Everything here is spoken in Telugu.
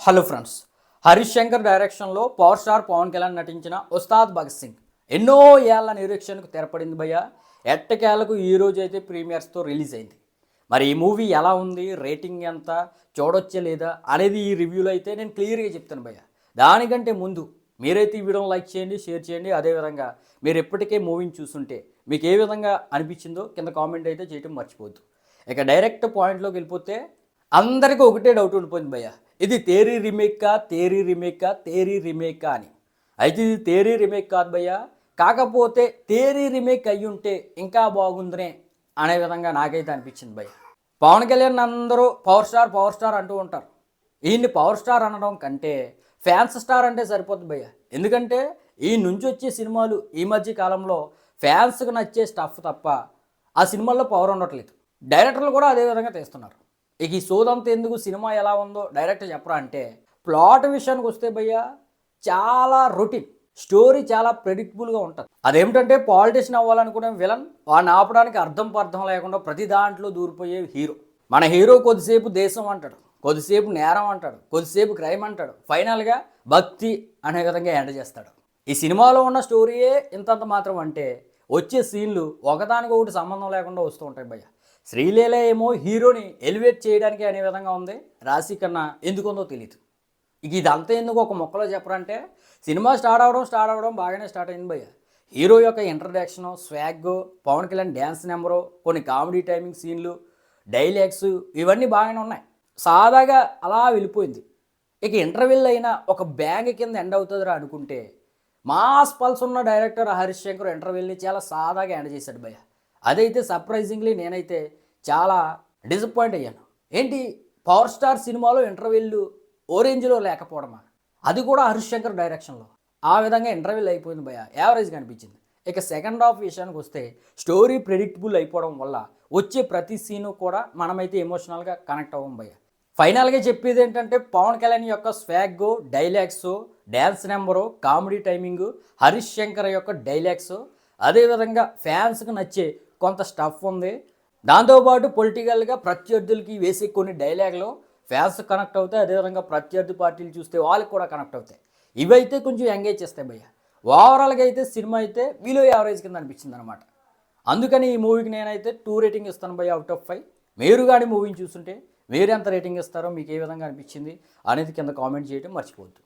హలో ఫ్రెండ్స్, హరీష్ శంకర్ డైరెక్షన్లో పవర్ స్టార్ పవన్ కళ్యాణ్ నటించిన ఉస్తాద్ భగత్ సింగ్ ఎన్నో ఏళ్ల నిరీక్షణకు తెరపడింది భయ్య. ఎట్టకేలకు ఈ రోజు అయితే ప్రీమియర్స్తో రిలీజ్ అయింది. మరి ఈ మూవీ ఎలా ఉంది, రేటింగ్ ఎంత, చూడొచ్చే లేదా అనేది ఈ రివ్యూలో అయితే నేను క్లియర్గా చెప్తాను భయ్య. దానికంటే ముందు మీరైతే ఈ వీడియోని లైక్ చేయండి, షేర్ చేయండి. అదేవిధంగా మీరు ఎప్పటికే మూవీని చూస్తుంటే మీకు ఏ విధంగా అనిపించిందో కింద కామెంట్ అయితే చేయడం మర్చిపోవద్దు. ఇక డైరెక్ట్ పాయింట్లోకి వెళ్ళిపోతే అందరికీ ఒకటే డౌట్ ఉండిపోయింది భయ్య, ఇది తేరీ రీమేకా అని. అయితే ఇది తేరీ రీమేక్ కాదు భయ్య. కాకపోతే తేరీ రీమేక్ అయ్యి ఉంటే ఇంకా బాగుందనే అనే విధంగా నాకైతే అనిపించింది భయ్య. పవన్ కళ్యాణ్ అందరూ పవర్ స్టార్ అంటూ ఉంటారు. ఈయన్ని పవర్ స్టార్ అనడం కంటే ఫ్యాన్స్ స్టార్ అంటే సరిపోతుంది భయ్య. ఎందుకంటే ఈ నుంచి వచ్చే సినిమాలు ఈ మధ్య కాలంలో ఫ్యాన్స్కి నచ్చే స్టఫ్ తప్ప ఆ సినిమాల్లో పవర్ ఉండట్లేదు. డైరెక్టర్లు కూడా అదే విధంగా తీస్తున్నారు. ఇక ఈ సోదంతా ఎందుకు, సినిమా ఎలా ఉందో డైరెక్ట్ చెప్పరా అంటే, ప్లాట్ విషయానికి వస్తే భయ్య చాలా రొటీన్ స్టోరీ, చాలా ప్రెడిక్టబుల్గా ఉంటుంది. అదేమిటంటే పాలిటిషియన్ అవ్వాలనుకునే విలన్ వాడిని ఆపడానికి అర్థం లేకుండా ప్రతి దాంట్లో దూరిపోయే హీరో. మన హీరో కొద్దిసేపు దేశం అంటాడు, కొద్దిసేపు నేరం అంటాడు, కొద్దిసేపు క్రైమ్ అంటాడు, ఫైనల్గా భక్తి అనే విధంగా ఎండ్ చేస్తాడు. ఈ సినిమాలో ఉన్న స్టోరీయే ఇంతంత మాత్రం అంటే వచ్చే సీన్లు ఒకదానికొకటి సంబంధం లేకుండా వస్తూ ఉంటాయి భయ్య. శ్రీలీల ఏమో హీరోని ఎలివేట్ చేయడానికి అనే విధంగా ఉంది, రాశి కన్నా ఎందుకుందో తెలియదు. ఇక ఇదంతా ఎందుకు ఒక మొక్కలో చెప్పరంటే, సినిమా స్టార్ట్ అవ్వడం బాగానే స్టార్ట్ అయింది భయ్య. హీరో యొక్క introduction, swag, Pawan Kalyan dance number, కొన్ని కామెడీ టైమింగ్ సీన్లు, డైలాగ్స్ ఇవన్నీ బాగానే ఉన్నాయి. సాదాగా అలా వెళ్ళిపోయింది. ఇక ఇంటర్వెల్ అయినా ఒక బ్యాంగ్ కింద ఎండ్ అవుతుందిరా అనుకుంటే, మాస్ పల్స్ ఉన్న డైరెక్టర్ హరీష్ శంకర్ ఇంటర్వెల్ని చాలా సాదాగా ఎండ్ చేశాడు భయ్య. అదైతే సర్ప్రైజింగ్లీ నేనైతే చాలా డిసప్పాయింట్ అయ్యాను. ఏంటి పవర్ స్టార్ సినిమాలో ఇంటర్వెల్ ఓరేంజ్లో లేకపోవడమా, అది కూడా హరీష్ శంకర్ డైరెక్షన్లో. ఆ విధంగా ఇంటర్వెల్ అయిపోయింది భయ్య, యావరేజ్గా అనిపించింది. ఇక సెకండ్ హాఫ్ విషయానికి వస్తే స్టోరీ ప్రెడిక్టబుల్ అయిపోవడం వల్ల వచ్చే ప్రతి సీను కూడా మనమైతే ఎమోషనల్గా కనెక్ట్ అవ్వం భయ్య. ఫైనల్గా చెప్పేది ఏంటంటే, పవన్ కళ్యాణ్ యొక్క swag, dialogues, dance number, comedy timing, Harish Shankar యొక్క డైలాగ్స్, అదేవిధంగా ఫ్యాన్స్కి నచ్చే కొంత స్టఫ్ ఉంది. దాంతోపాటు పొలిటికల్గా ప్రత్యర్థులకి వేసే కొన్ని డైలాగులు ఫ్యాన్స్ కనెక్ట్ అవుతాయి. అదేవిధంగా ప్రత్యర్థి పార్టీలు చూస్తే వాళ్ళకి కూడా కనెక్ట్ అవుతాయి. ఇవైతే కొంచెం ఎంగేజ్ చేస్తాయి భయ్య. ఓవరాల్గా అయితే సినిమా అయితే బిలో యావరేజ్ కింద అనిపించింది అనమాట. అందుకని ఈ మూవీకి నేనైతే 2 రేటింగ్ ఇస్తాను భయ్య, అవుట్ ఆఫ్ 5. మీరు కానీ మూవీని చూస్తుంటే మీరు ఎంత రేటింగ్ ఇస్తారో, మీకు ఏ విధంగా అనిపించింది అనేది కింద కామెంట్ చేయడం మర్చిపోవద్దు.